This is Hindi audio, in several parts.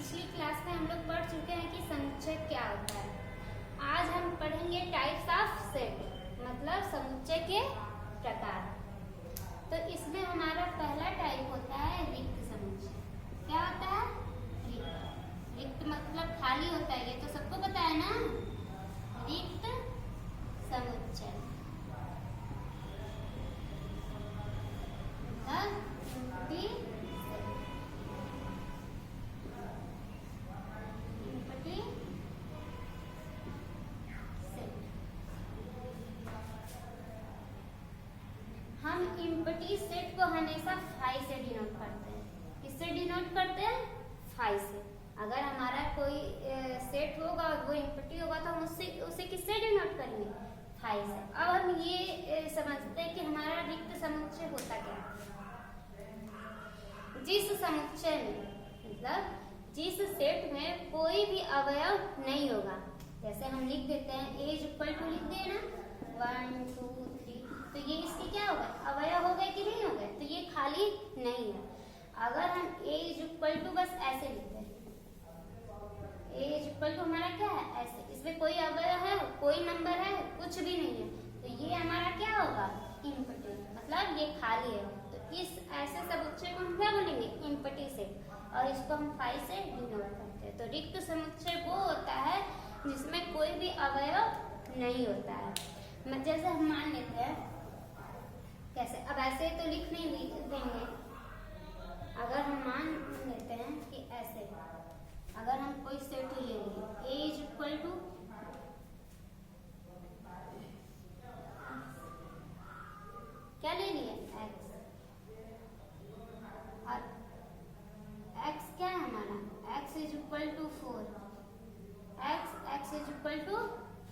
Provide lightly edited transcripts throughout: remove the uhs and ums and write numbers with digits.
पिछली क्लास में हम लोग पढ़ चुके हैं कि समुच्चय क्या होता है। आज हम पढ़ेंगे टाइप्स ऑफ सेट, मतलब समुच्चय के प्रकार। तो इसमें हमारा पहला टाइप होता है रिक्त समुच्चय। क्या होता है? रिक्त। रिक्त मतलब खाली होता है, ये तो सबको पता है ना। रिक्त समुच्चय हम एम्प्टी सेट को हमेशा फाई से डिनोट करते हैं। किससे डिनोट करते हैं? फाई से। अगर हमारा कोई सेट होगा और वो एम्प्टी होगा तो हम उसे किससे डिनोट करेंगे? फाई से। अब हम ये समझते हैं कि हमारा रिक्त समुच्चय होता क्या है। जिस समुच्चय में मतलब जिस सेट में कोई भी अवयव नहीं होगा, जैसे हम लिख देते हैं ए इक्वल टू, लिख दिए ना 1 2 3, तो ये इसके क्या होगा? अवयव हो गए कि नहीं हो गए? तो ये खाली नहीं है। अगर हम ए इक्वल टू बस ऐसे लिखते हैं, ए इक्वल टू हमारा क्या है? ऐसे, इसमें कोई अवयव है, कोई नंबर है, कुछ भी नहीं है, तो ये हमारा क्या होगा? एम्प्टी, मतलब ये खाली है। तो इस ऐसे समुच्चय को हम क्या बोलेंगे? एम्प्टी सेट, और इसको हम फाई से डिनोट करते हैं। तो रिक्त समुच्चय वो होता है जिसमें कोई भी अवयव नहीं होता है। जैसे हम मान लेते हैं, कैसे? अब ऐसे तो लिख नहीं देंगे। अगर हम मान लेते हैं कि ऐसे, अगर हम कोई सेट ले लिए ए इक्वल टू क्या ले लिए? एक्स, और एक्स क्या है हमारा? X is equal to 4, x is equal to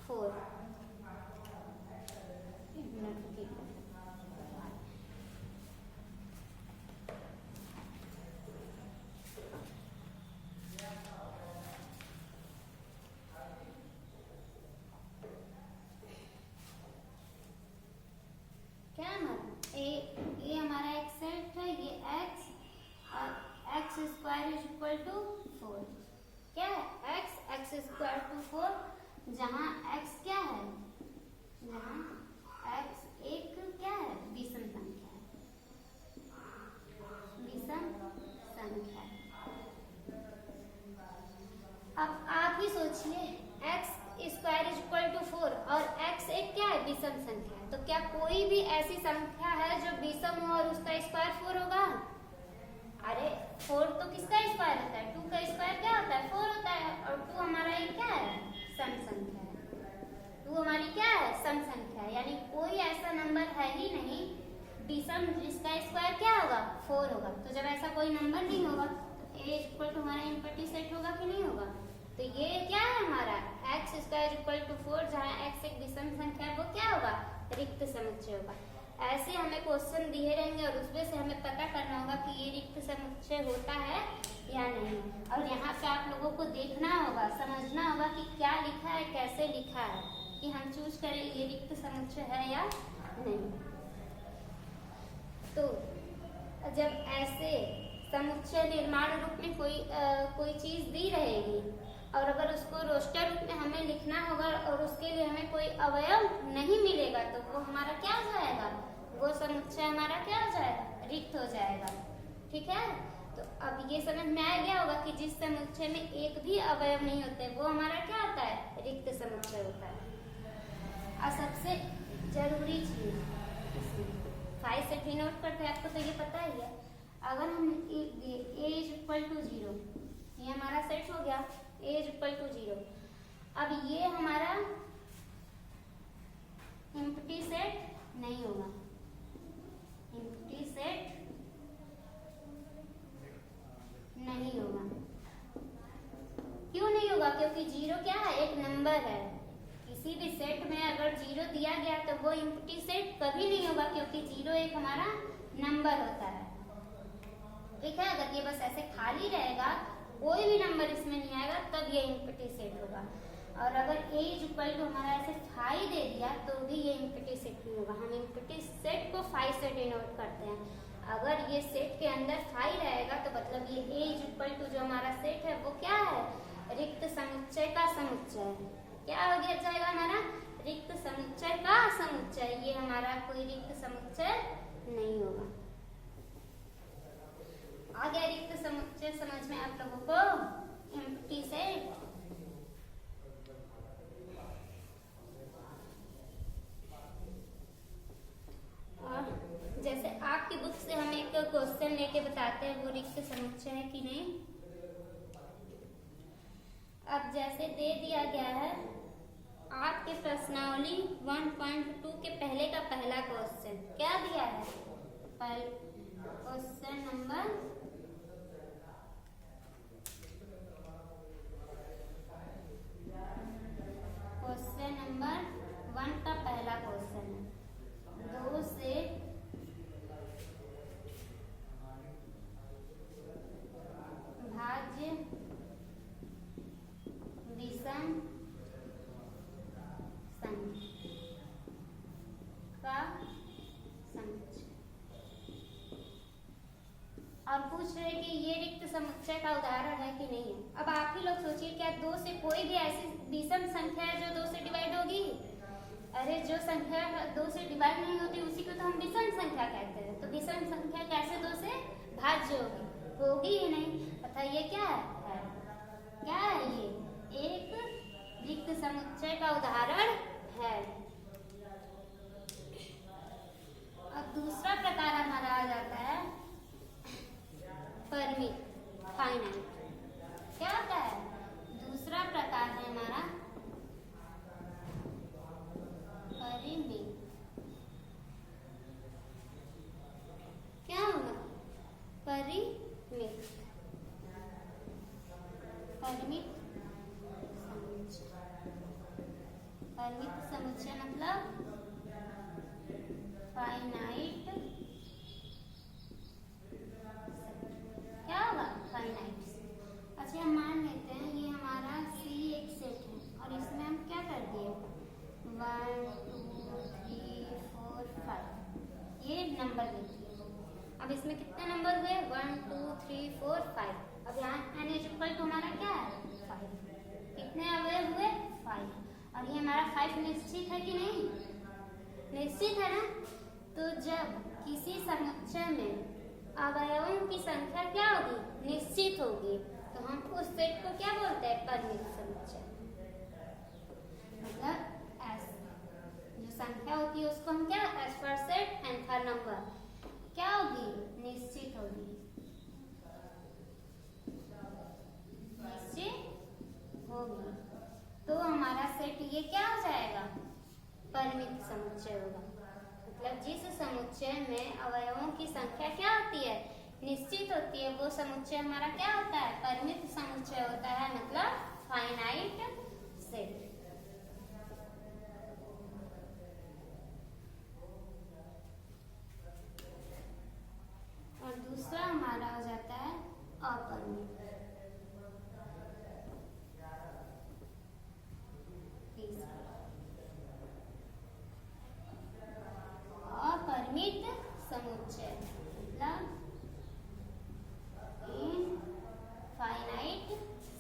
4। क्या हमारा ए हमारा एक सेट है, ये एक्स और x square is equal to 4। क्या है? एक्स स्क्वायर टू 4, जहाँ एक्स क्या है? जहाँ एक्स एक क्या है? विषम संख्या है, विषम संख्या। अब आप ही सोचिए, x square is equal to 4 और एक्स एक क्या है? विषम संख्या है। तो क्या कोई भी ऐसी संख्या है जो विषम हो और उसका स्क्वायर 4 होगा? अरे 4 तो किसका स्क्वायर होता है? 2 का स्क्वायर क्या होता है? 4 होता है। और 2 हमारा ये क्या है? सम संख्या है। 2 हमारी क्या है? सम संख्या है। यानी कोई ऐसा नंबर है ही नहीं विषम जिसका स्क्वायर क्या होगा? 4 होगा। तो जब ऐसा कोई नंबर नहीं होगा तो ए इक्वल टू हमारा एम्प्टी सेट होगा कि नहीं होगा? तो ये क्या है हमारा? एक्स स्क्वायर इक्वल टू 4, जहाँ एक्स एक विषम संख्या है, वो क्या होगा? रिक्त समुच्चय होगा। ऐसे हमें क्वेश्चन दिए रहेंगे और उसमें से हमें पता करना होगा कि ये रिक्त समुच्चय होता है या नहीं। और यहाँ पे आप लोगों को देखना होगा, समझना होगा कि क्या लिखा है, कैसे लिखा है, कि हम चूज करें ये रिक्त समुच्चय है या नहीं। तो जब ऐसे समुच्चय निर्माण रूप में कोई चीज दी रहेगी और अगर उसको रोस्टर रूप में हमें लिखना होगा और उसके लिए हमें कोई अवयव नहीं मिलेगा, तो वो हमारा क्या हो जाएगा? वो समुच्चय हमारा क्या हो जाएगा? रिक्त हो जाएगा। ठीक है? तो अब ये समझ में आ गया होगा कि जिस समुच्चय में एक भी अवयव नहीं होते वो हमारा क्या होता है? रिक्त समुच्चय होता है। और सबसे जरूरी चीज फाई से डिनोट करते हैं, आपको तो ये पता ही है। अगर हम ए इज इक्वल टू 0, ये हमारा सेट हो गया ए इज इक्वल टू 0। अब ये हमारा एम्प्टी सेट नहीं होगा। एम्प्टी सेट नहीं होगा। क्यों नहीं होगा? क्योंकि 0 क्या है? एक नंबर है। किसी भी सेट में अगर 0 दिया गया तो वो एम्प्टी सेट कभी नहीं होगा, क्योंकि 0 एक हमारा नंबर होता है। ठीक है? अगर ये बस ऐसे खाली रहेगा, कोई भी नंबर इसमें नहीं आएगा, तब ये एम्प्टी सेट होगा। और अगर ए इज इक्वल टू हमारा ऐसे फाई दे दिया तो भी ये एम्प्टी सेट नहीं होगा। हम एम्प्टी सेट को फाई से डिनोट करते हैं। अगर ये सेट के अंदर 5 रहेगा तो मतलब ये A इज इक्वल टू जो हमारा सेट है वो क्या है, रिक्त समुच्चय का समुच्चय है। क्या हो गया जाएगा हमारा, रिक्त समुच्चय का समुच्चय। ये हमारा कोई रिक्त समुच्चय नहीं होगा। आ गया रिक्त समुच्चय समझ में आप लोगों को, एम्प्टी सेट। जैसे आपकी बुक से हम एक क्वेश्चन लेके बताते हैं वो रिक्त समुच्चय है कि नहीं। अब जैसे दे दिया गया है आपके प्रश्नावली 1.2 के पहले का पहला क्वेश्चन क्या दिया है, क्वेश्चन नंबर क्वेश्चन नंबर 1 का पहला क्वेश्चन है, 2 से भाज्य विषम संख्या का समुच्चय। और पूछ रहे कि ये रिक्त समुच्चय का उदाहरण है कि नहीं है। अब आप ही लोग सोचिए, क्या 2 से कोई भी ऐसी विषम संख्या है जो 2 से डिवाइड होगी? अरे जो संख्या 2 से डिवाइड नहीं होती उसी को तो हम विषम संख्या कहते हैं। तो विषम संख्या कैसे 2 से भाज्य होगी? होगी ही नहीं। बताइए क्या है, क्या है ये, एक रिक्त समुच्चय का उदाहरण है। अब दूसरा प्रकार हमारा आ जाता है परिमित, फाइनाइट। क्या होता है दूसरा प्रकार है हमारा परिमित। क्या होगा, परिमित, परिमित समुच्चय। परिमित समुच्चय मतलब फाइनाइट। क्या होगा, फाइनाइट। अच्छा हम मान लेते हैं ये हमारा C एक सेट है और इसमें हम क्या कर दिए 1 2 3 4 5 ये नंबर दे दिए। अब इसमें कितने नंबर हुए 1 2 3 4 5। अब यहाँ n इज इक्वल टू हमारा क्या है 5। कितने अवयव हुए 5। और ये हमारा 5 निश्चित है कि नहीं, निश्चित है ना। तो जब किसी समुच्चय में अवयवों की संख्या क्या होगी, निश्चित होगी, तो हम उस सेट को क्या बोलते हैं, परिमित समुच्चय। मतलब S जो संख्या होती है उसको हम क्या, S for set and for number क्या होगी, निश्चित होगी, निश्चित होगी। तो हमारा सेट ये क्या हो जाएगा, परिमित समुच्चय होगा। मतलब जिस समुच्चय में अवयवों की संख्या क्या होती है, निश्चित होती है, वो समुच्चय हमारा क्या होता है, परिमित समुच्चय होता है, मतलब फाइनाइट सेट। और दूसरा हमारा हो जाता है अपरिमित। अपरिमित समुच्चय मतलब इनफाइनाइट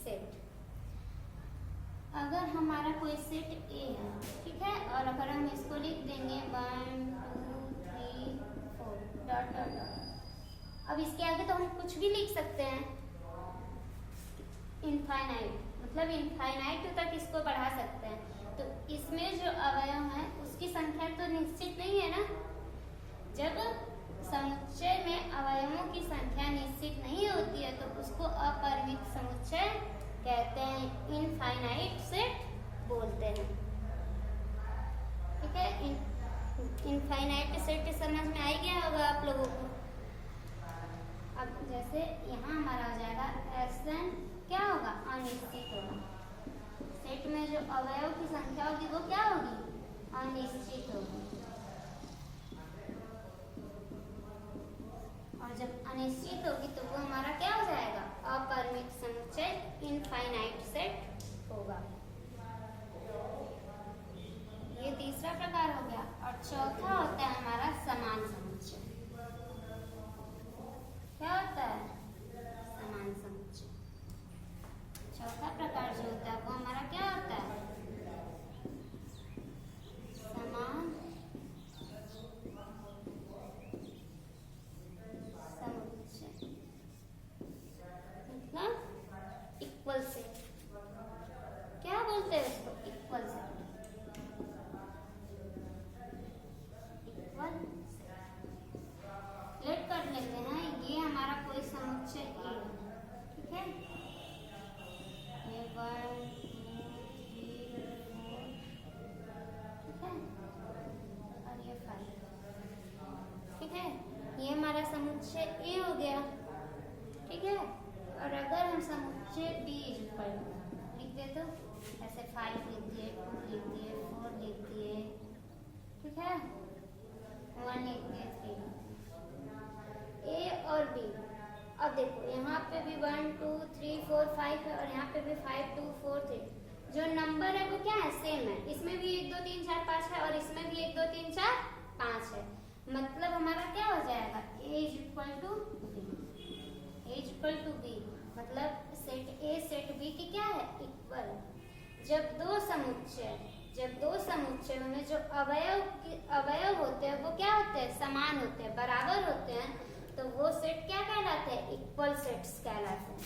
सेट। अगर हमारा कोई सेट A है, ठीक है, और अगर हम इसको लिख देंगे 1 2 3 4 डॉट डॉट डॉट। अब इसके आगे तो हम कुछ भी लिख सकते हैं, इनफाइनाइट मतलब इनफाइनाइट तक इसको बढ़ा सकते हैं। तो इसमें जो अवयव है उसकी संख्या तो निश्चित नहीं है ना। जब समुच्चय में अवयवों की संख्या निश्चित नहीं होती है तो उसको अपरिमित समुच्चय कहते हैं, इनफाइनाइट सेट बोलते हैं। ठीक है, इनफाइनाइट सेट समझ में आ गया होगा आप लोगों को। अब जैसे यहाँ हमारा हो जाएगा Sn क्या होगा, अनिश्चित होगा। सेट में जो अवयव की संख्या होगी वो क्या होगी, अनिश्चित होगी। और जब अनिश्चित होगी तो वो हमारा क्या हो जाएगा, अपरिमित समुच्चय, इनफाइनाइट सेट होगा। ये तीसरा प्रकार हो गया। और चौथा होता है हमारा समान समुच्चय। समुच्चय ए हो गया, ठीक है। और अगर हम समुच्चय बी लिख दे तो ऐसे 5 लिख दिए, 2 लिख दिए, 4 लिख दिए, ठीक है, 1 लिख दिए, 3, ए और बी। अब देखो यहाँ पे भी 1 2 3 4 5 है और यहाँ पे भी 5 2 4 3। जो नंबर है वो क्या है, सेम है। इसमें भी 1 2 3 4 5 है और इसमें भी 1 2 3 4 5 है। मतलब हमारा क्या हो जाएगा, A is equal to B, मतलब सेट ए सेट बी की क्या है, इक्वल। जब दो समुच्चय में जो अवयव होते हैं वो क्या होते हैं, समान होते हैं, बराबर होते हैं, तो वो सेट क्या कहलाते हैं, इक्वल सेट्स कहलाते हैं।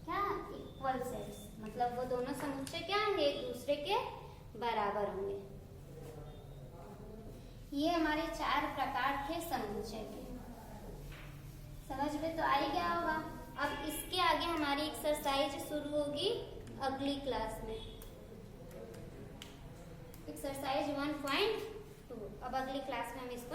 क्या, इक्वल सेट्स, मतलब वो दोनों समुच्चय क्या होंगे, एक दूसरे के बराबर होंगे। ये हमारे 4 प्रकार थे समुच्चय के, समझ में तो आ ही गया होगा। अब इसके आगे हमारी एक्सरसाइज शुरू होगी अगली क्लास में, एक्सरसाइज 1.2। अब अगली क्लास में हम इसको